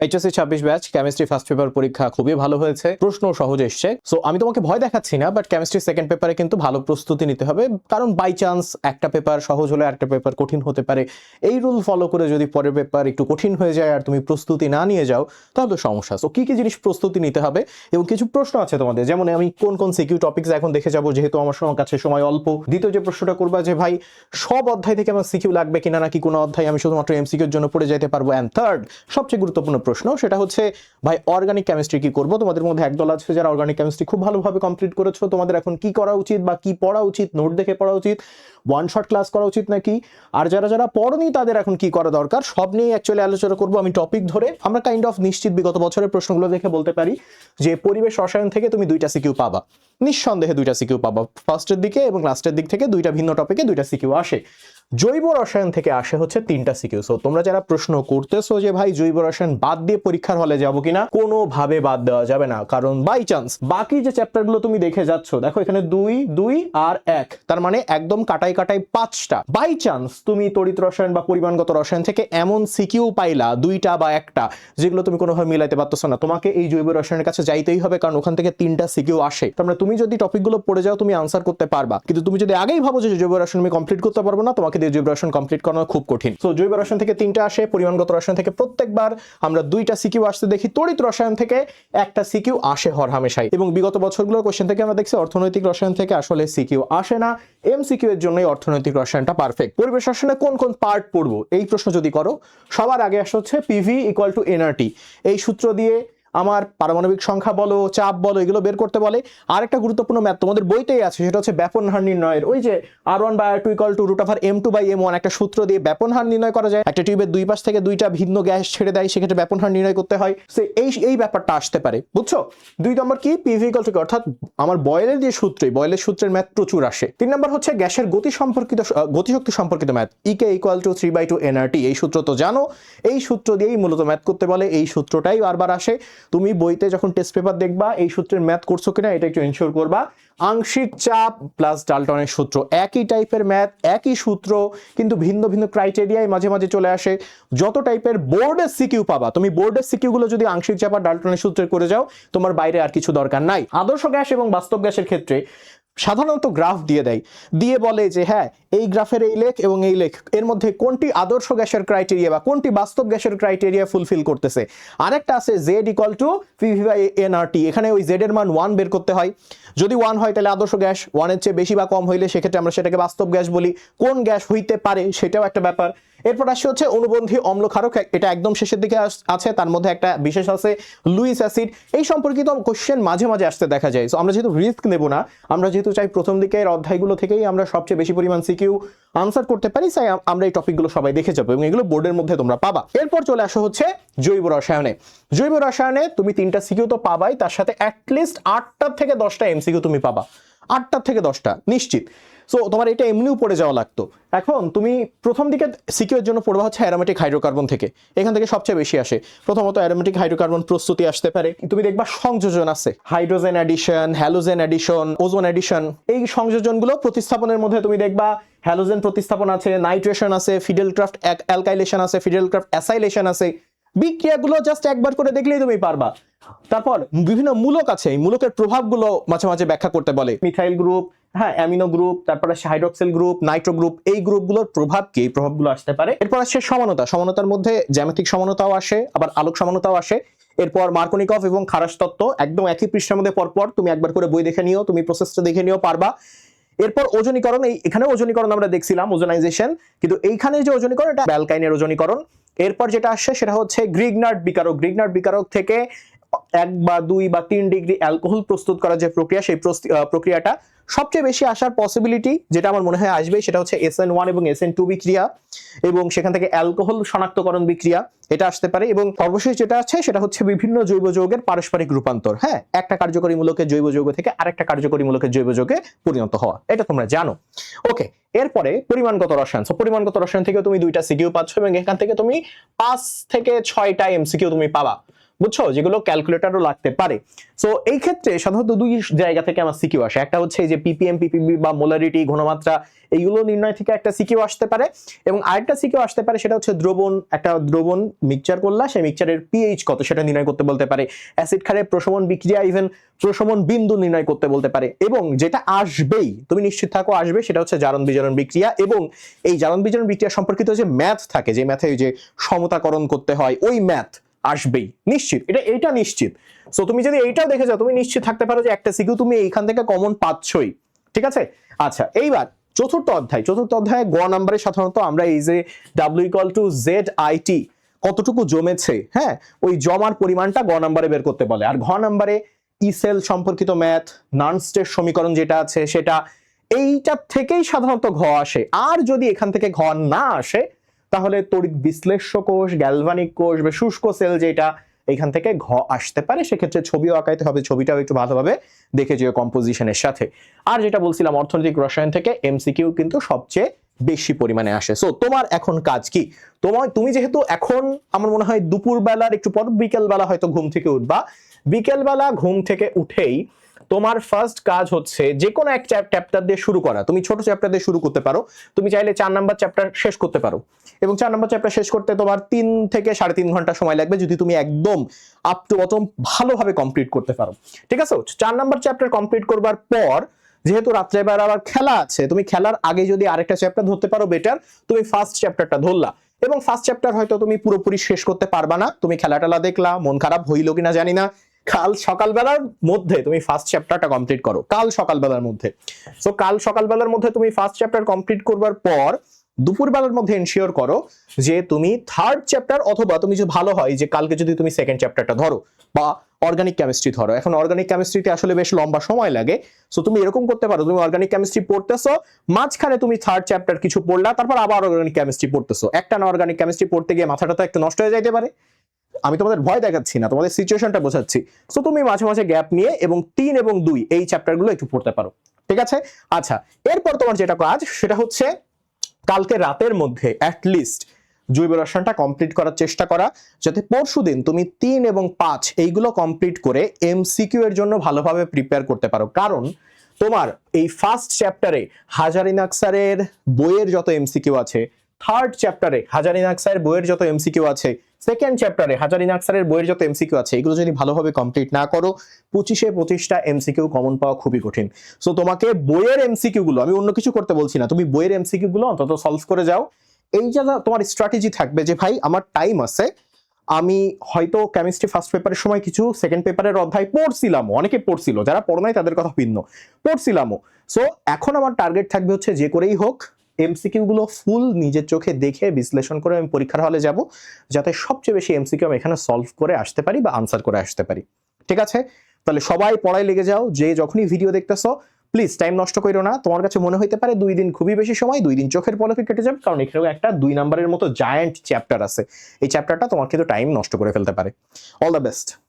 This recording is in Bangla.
HSC 26 batch chemistry first paper পরীক্ষা খুবই ভালো হয়েছে, প্রশ্ন সহজ এসছে। সো আমি তোমাকে ভয় দেখাচ্ছি না, বাট কেমিস্ট্রি সেকেন্ড পেপারে কিন্তু ভালো প্রস্তুতি নিতে হবে, কারণ বাই চান্স একটা পেপার সহজ হলে একটা পেপার কঠিন হতে পারে। এই রুল ফলো করে যদি পরের পেপার একটু কঠিন হয়ে যায় আর তুমি প্রস্তুতি না নিয়ে যাও তাহলে সমস্যা। সো কি কি জিনিস প্রস্তুতি নিতে হবে এবং কিছু প্রশ্ন আছে তোমাদের, যেমন আমি কোন কোন সিকিউ টপিকস এখন দেখে যাবো, যেহেতু আমার কাছে সময় অল্প। দ্বিতীয় যে প্রশ্নটা করবা যে ভাই সব অধ্যায় থেকে আমার সিকিউ লাগবে কিনা, নাকি কোনো অধ্যায় আমি শুধুমাত্র এমসিকিউর জন্য পড়ে যেতে পারবো। অ্যান্ড থার্ড সবচেয়ে গুরুত্বপূর্ণ প্রশ্ন, সেটা হচ্ছে ভাই অর্গানিক কেমিস্ট্রি কি করবো। তোমাদের মধ্যে একদল আছে যারা অর্গানিক কেমিস্ট্রি খুব ভালোভাবে কমপ্লিট করেছো, তোমাদের এখন কি করা উচিত বা কি পড়া উচিত, নোট দেখে পড়া উচিত, ওয়ান শট ক্লাস করা উচিত নাকি, আর যারা যারা পড়নি তাদের এখন কি করা দরকার, সব নিয়ে অ্যাকচুয়ালি আলোচনা করবো আমি টপিক ধরে। আমরা কাইন্ড অফ নিশ্চিত বিগত বছরের প্রশ্নগুলো দেখে বলতে পারি যে পরিবেশ রসায়ন থেকে তুমি দুইটা সিকিউ পাবা, নিঃসন্দেহে দুইটা সিকিউ পাবা। ফার্স্টের দিকে এবং লাস্টের দিক থেকে দুইটা ভিন্ন টপিকে দুইটা সিকিউ আসে। জৈব রসায়ন থেকে আসে হচ্ছে তিনটা সিকিউ। সো তোমরা যারা প্রশ্ন করতেছো যে ভাই জৈব রসায়ন বাদ দিয়ে পরীক্ষার হলে যাবো কিনা, কোনোভাবে বাদ দেওয়া যাবে না, কারণ বাই চান্স বাকি যে চ্যাপ্টার গুলো তুমি দেখে যাচ্ছ, দেখো এখানে 2 2 আর 1, তার মানে একদম কাটাই কাটাই 5টা। বাই চান্স তুমি তড়িৎ রসায়ন বা পরিমাণগত রসায়ন থেকে এমন সিকিউ পাইলা 2টা বা 1টা যেগুলো তুমি কোনোভাবে মিলাইতে পারতেছো না, তোমাকে এই জৈব রসায়নের কাছে যাইতেই হবে, কারণ ওখান থেকে 3টা সিকিউ আসে। তার মানে তুমি যদি টপিকগুলো পড়ে যাও তুমি আনসার করতে পারবা, কিন্তু তুমি যদি আগেই ভাবো যে জৈব রসায়ন আমি কমপ্লিট করতে পারবো না, তোমাকে দিয়ে জৈব রসায়ন কমপ্লিট করানো খুব কঠিন। সো জৈব রসায়ন থেকে 3টা আসে, পরিমাণগত রসায়ন থেকে প্রত্যেকবার আমরা 2টা সিকিউ আসতে দেখি, তড়িৎ রসায়ন থেকে একটা সিকিউ আসে হরহামেশাই। এবং বিগত বছরগুলোর কোশ্চেন থেকে আমরা দেখছি অর্থনৈতিক রসায়ন থেকে আসলে সিকিউ আসে না, এমসিকিউ এর জন্যই অর্থনৈতিক রসায়নটা পারফেক্ট। পরিবেশ রসায়নে কোন কোন পার্ট পড়বো এই প্রশ্ন যদি করো, সবার আগে আসে হচ্ছে পিভি ইকুয়াল টু এনআরটি। এই সূত্র দিয়ে আমার পারমাণবিক সংখ্যা বলো, চাপ বলো, এগুলো বের করতে বলে। আরেকটা গুরুত্বপূর্ণ ম্যাথ তোমাদের বইতেই আছে, সেটা হচ্ছে ব্যাপন হার নির্ণয়ের। ওই যে R1 by R2 equal to √m2/m1 একটা সূত্র দিয়ে ব্যাপন হার নির্ণয় করা যায়। একটা টিউবের দুই পাশ থেকে দুইটা ভিন্ন গ্যাস ছেড়ে দেয়, সেক্ষেত্রে ব্যাপন হার নির্ণয় করতে হয়। সে এই ব্যাপারটা আসতে পারে, বুঝছো। 2 নম্বর কি পিভি ইকুয়াল টু, অর্থাৎ আমার বয়েলের যে বয়েলের সূত্রের ম্যাথ প্রচুর আসে। 3 নম্বর হচ্ছে গ্যাসের গতিশক্তি সম্পর্কিত math, E K equal to 3/2 nRT। এই সূত্র তো জানো, এই সূত্র দিয়েই মূলত ম্যাথ করতে বলে, এই সূত্রটাই বারবার আসে। তুমি বইতে যখন টেস্ট পেপার দেখবা এই সূত্রের ম্যাথ করছো কিনা এটা একটু এনশিওর করবা। আংশিক চাপ প্লাস ডাল্টনের সূত্র, একই টাইপের ম্যাথ, একই সূত্র, কিন্তু ভিন্ন ভিন্ন ক্রাইটেরিয়ায় মাঝে মাঝে চলে আসে। যত টাইপের বোর্ডের সিকিউ পাবা, তুমি বোর্ডের সিকিউ গুলো যদি আংশিক চাপ আর ডাল্টনের সূত্রে করে যাও, তোমার বাইরে আর কিছু দরকার নাই। আদর্শ গ্যাস এবং বাস্তব গ্যাসের ক্ষেত্রে সাধারণত গ্রাফ দিয়ে বলে যে হ্যাঁ এই গ্রাফের এই লেখ এবং এই লেখ এর মধ্যে কোনটি আদর্শ গ্যাসের ক্রাইটেরিয়া বা কোনটি বাস্তব গ্যাসের ক্রাইটেরিয়া ফুলফিল করতেছে। আরেকটা আছে Z ইকুয়াল টু PV/nRT, এখানে ওই Z এর মান 1 বের করতে হয়। যদি 1 হয় তাহলে আদর্শ গ্যাস, 1 এর চেয়ে বেশি বা কম হইলে সেক্ষেত্রে আমরা সেটাকে বাস্তব গ্যাস বলি। কোন গ্যাস হইতে পারে সেটাও একটা ব্যাপার। এরপর আসছে হচ্ছে অনুবন্ধী অম্ল ক্ষারক, এটা একদম শেষের দিকে আছে, তার মধ্যে একটা বিশেষ আছে লুইস অ্যাসিড। এই সম্পর্কিত কোশ্চেন মাঝে মাঝে আসতে দেখা যায়। সো আমরা যেহেতু রিস্ক নেব না, আমরা যেহেতু চাই প্রথম দিকের অধ্যায়গুলো থেকেই আমরা সবচেয়ে বেশি পরিমাণ সিকিউ আনসার করতে পারি, তাই আমরা এই টপিকগুলো সবাই দেখে যাবো এবং এগুলো বোর্ডের মধ্যে তোমরা পাবা। এরপর চলে আসা হচ্ছে জৈব রসায়নে। জৈব রসায়নে তুমি 3টা সিকিউ তো পাবাই, তার সাথে অ্যাটলিস্ট 8টা থেকে 10টা এমসিকিউ তুমি পাবা, 8টা থেকে 10টা নিশ্চিত। সো তোমার এটা এমনিও পড়ে যাওয়া লাগতো। এখন তুমি প্রথম দিকে সিকিউর জন্য পড়বা হচ্ছে অ্যারোমেটিক হাইড্রোকার্বন থেকে, এখান থেকে সবচেয়ে বেশি আসে। প্রথমত অ্যারোমেটিক হাইড্রোকার্বন প্রস্তুতি আসতে পারে, তুমি দেখবা সংযোজন আছে, hydrogen addition, halogen addition, ozone addition. এই সংযোজনগুলো প্রতিস্থাপনের মধ্যে তুমি দেখবা হ্যালোজেন প্রতিস্থাপন আছে, নাইট্রেশন আছে, ফিডেলক্রাফট অ্যালকাইলেশন আছে, ফিডেলক্রাফট অ্যাসাইলেশন আছে। বিক্রিয়াগুলো জাস্ট একবার করে দেখলেই তুমি পারবা। তারপর বিভিন্ন মূলক আছে, এই মূলকের প্রভাবগুলো মাঝে মাঝে ব্যাখ্যা করতে বলে। মিথাইল গ্রুপ, হ্যাঁ অ্যামিনো গ্রুপ, তারপরে হাইড্রক্সিল গ্রুপ, নাইট্রো গ্রুপ, এই গ্রুপগুলোর প্রভাব কি, এই প্রভাবগুলো আসতে পারে। এরপর আসছে সমানতার মধ্যে জ্যামিতিক সমানতাও আসে, আবার আলোক সমানতাও আসে। এরপর মার্কোনিকভ এবং খারাস তত্ত্ব, একদম একই পৃষ্ঠার মধ্যে পরপর, তুমি একবার করে বই দেখে নিও, তুমি প্রসেসটা দেখে নিও, পারবা। এরপর ওজনীকরণ, এখানে ওজনীকরণ আমরা দেখছিলাম ওজোনাইজেশন, কিন্তু এইখানে যে ওজনীকরণ এটা অ্যালকাইনের ওজনীকরণ। এরপর যেটা আসছে সেটা হচ্ছে গ্রিগনার্ড বিকারক থেকে 1 বা 2 বা 3 ডিগ্রি অ্যালকোহল প্রস্তুত করার যে প্রক্রিয়া, সেই প্রক্রিয়াটা সবচেয়ে বেশি আসার পসিবিলিটি যেটা আমার মনে হয় আসবে সেটা হচ্ছে SN1 এবং SN2 বিক্রিয়া, এবং সেখান থেকে অ্যালকোহল শনাক্তকরণ বিক্রিয়া, এটা আসতে পারে। এবং সর্বশেষ যেটা আছে সেটা হচ্ছে বিভিন্ন জৈব যৌগের পারস্পরিক রূপান্তর, হ্যাঁ একটা কার্যকরী মূলকের জৈব যৌগ থেকে আরেকটা কার্যকরী মূলকের জৈব যৌগে পরিণত হওয়া, এটা তোমরা জানো। ওকে, এরপরে পরিমাণগত রসায়ন। পরিমাণগত রসায়ন থেকে তুমি 2টা সিকিউ পাচ্ছ এবং এখান থেকে তুমি 5 থেকে 6টা এমসিকিউ তুমি পাবা। বুঝছো, যেগুলো ক্যালকুলেটরও লাগতে পারে। সো এই ক্ষেত্রে সাধারণত দুই জায়গা থেকে আমার সিকিউ আসে। একটা হচ্ছে যে পিপিএম, পিপিবি বা মোলারিটি, ঘনমাত্রা, এইগুলো নির্ণয় থেকে একটা সিকিউ আসতে পারে, এবং আরেকটা সিকিউ আসতে পারে সেটা হচ্ছে দ্রবণ, একটা দ্রবণ মিক্সচার করলা, সেই মিক্সচারের পিএইচ কত সেটা নির্ণয় করতে বলতে পারে। অ্যাসিড ক্ষারের প্রশমন বিক্রিয়া, ইভেন প্রশমন বিন্দু নির্ণয় করতে বলতে পারে। এবং যেটা আসবেই, তুমি নিশ্চিত থাকো আসবে, সেটা হচ্ছে জারণ বিজারণ বিক্রিয়া। এবং এই জারণ বিজারণ বিক্রিয়া সম্পর্কিত যে ম্যাথ থাকে, যে ম্যাথে যে সমতাকরণ করতে হয়, ওই ম্যাথ আসবেই নিশ্চিত, এটা নিশ্চিত। সো তুমি যদি এইটাও দেখে যাও, তুমি নিশ্চিত থাকতে পারো যে একটা সিকিউ তুমি এইখান থেকে কমন পাচ্ছই। ঠিক আছে, আচ্ছা এইবার চতুর্থ অধ্যায়ে গ নাম্বারে সাধারণত আমরা এই যে W=ZIT কতটুকু জমেছে, হ্যাঁ, ওই জমার পরিমাণটা গ নাম্বারে বের করতে বলে। আর ঘ নাম্বারে ই সেল সম্পর্কিত ম্যাথ, নার্নস্টের সমীকরণ যেটা আছে সেটা, এইটা থেকেই সাধারণত ঘ আসে। আর যদি এখান থেকে ঘ না আসে, তাহলে তড়িৎ বিশ্লেষ্য কোষ, গ্যালভানিক কোষ বা শুষ্ক সেল যেটা, এখান থেকে ঘ আসতে পারে। সেক্ষেত্রে ছবিও আঁকাইতে হবে, ছবিটাও একটু ভালোভাবে দেখে যেও কম্পোজিশনের সাথে। আর যেটা বলছিলাম অর্থনৈতিক রসায়ন থেকে এমসিকিউ কিন্তু সবচেয়ে বেশি পরিমাণে আসে। সো তোমার এখন কাজ কি? তুমি যেহেতু এখন আমার মনে হয় দুপুর বেলার একটু পর বিকেল বেলা হয়তো ঘুম থেকে উঠবা, বিকেল বেলা ঘুম থেকে উঠেই তোমার ফার্স্ট কাজ হচ্ছে যে কোনো এক চ্যাপ্টার দিয়ে শুরু করা। তুমি ছোট চ্যাপ্টার দিয়ে শুরু করতে পারো, তুমি চাইলে 4 নাম্বার চ্যাপ্টার শেষ করতে পারো, এবং 4 নাম্বার চ্যাপ্টার শেষ করতে তোমার 3 থেকে 3.5 ঘন্টা সময় লাগবে যদি তুমি একদম আপ টু বটম ভালোভাবে কমপ্লিট করতে পারো। ঠিক আছে, 4 নাম্বার চ্যাপ্টার কমপ্লিট করবার পর, যেহেতু রাত্রেবেলা আবার খেলা আছে, তুমি খেলার আগে যদি আরেকটা চ্যাপ্টার ধরতে পারো বেটার। তুমি ফার্স্ট চ্যাপ্টারটা ধরলা, এবং ফার্স্ট চ্যাপ্টার হয়তো তুমি পুরোপুরি শেষ করতে পারবা না, তুমি খেলাটালা দেখলা, মন খারাপ হইলো কিনা জানি না, কাল সকালবেলার মধ্যে তুমি ফার্স্ট চ্যাপ্টারটা কমপ্লিট করো, কাল সকালবেলার মধ্যে। সো কাল সকালবেলার মধ্যে তুমি ফার্স্ট চ্যাপ্টার কমপ্লিট করবার পর দুপুরবেলার মধ্যে এনশিওর করো যে তুমি থার্ড চ্যাপ্টার, অথবা তুমি যে ভালো হয় যে কালকে যদি তুমি সেকেন্ড চ্যাপ্টারটা ধরো বা অর্গানিক কেমিস্ট্রি ধরো। এখন অর্গানিক কেমিস্ট্রিতে আসলে বেশ লম্বা সময় লাগে। সো তুমি এরকম করতে পারো, তুমি অর্গানিক কেমিস্ট্রি পড়তেছো, মাঝখানে তুমি থার্ড চ্যাপ্টার কিছু পড়লা, তারপর আবার অর্গানিক কেমিস্ট্রি পড়তেছো। একটা না অর্গানিক কেমিস্ট্রি পড়তে গিয়ে মাথাটা তো একটু নষ্ট হয়ে যাইতে পারে। আমি তোমাদের ভয় দেখাচ্ছি না, তোমাদের সিচুয়েশনটা বোঝাচ্ছি। সো তুমি মাঝে মাঝে গ্যাপ নিয়ে এবং 3 এবং 2 এই চ্যাপ্টারগুলো একটু পড়তে পারো। ঠিক আছে, আচ্ছা এরপর তোমার যেটা কাজ সেটা হচ্ছে কালকে রাতের মধ্যে অ্যাটলিস্ট জৈব রসায়নটা কমপ্লিট করার চেষ্টা করা, যাতে পরশুদিন তুমি 3 এবং 5 এইগুলো কমপ্লিট করে এমসিকিউ এর জন্য ভালোভাবে প্রিপেয়ার করতে পারো। কারণ তোমার এই ফার্স্ট চ্যাপ্টারে হাজারিনাক স্যারের বইয়ের যত এমসিকিউ আছে, থার্ড চ্যাপ্টারে হাজারিনাক স্যারের বইয়ের যত এমসিকিউ আছে, সেকেন্ড চ্যাপ্টারে হাজারিনাক স্যারের বইয়ের যত এমসিকিউ আছে, এগুলো যদি ভালোভাবে কমপ্লিট না করো, 25-25টা এমসিকিউ কমন পাওয়া খুবই কঠিন। সো তোমাকে বইয়ের এমসিকিউ গুলো, আমি অন্য কিছু করতে বলছি না, তুমি বইয়ের এমসিকিউ গুলো অন্তত সলভ করে যাও। এই যে তোমার স্ট্র্যাটেজি থাকবে যে ভাই আমার টাইম আছে, আমি হয়তো কেমিস্ট্রি ফার্স্ট পেপারের সময় কিছু সেকেন্ড পেপারের অধ্যায় পড়ছিলামও, অনেকে পড়ছিল, যারা পড়ো নাই তাদের কথা ভিন্ন, পড়ছিলামও। সো এখন আমার টার্গেট থাকবে হচ্ছে যে করেই হোক এমসিকিউ গুলো ফুল নিজের চোখে দেখে বিশ্লেষণ করে আমি পরীক্ষার হলে যাব, যাতে সবচেয়ে বেশি এমসিকিউ আমি এখানে সলভ করে আসতে পারি বা আনসার করে আসতে পারি। ঠিক আছে, তাহলে সবাই পড়ায় লেগে যাও। যে যখনই ভিডিও দেখতেছো প্লিজ টাইম নষ্ট করো না। তোমার কাছে মনে হইতে পারে 2 দিন খুবই বেশি সময়, 2 দিন চোখের পলকে কেটে যাবে, কারণ এখানেও একটা 2 নাম্বারের মতো জায়ান্ট চ্যাপ্টার আছে। এই চ্যাপ্টারটা তোমার কিন্তু টাইম নষ্ট করে ফেলতে পারে। All the best.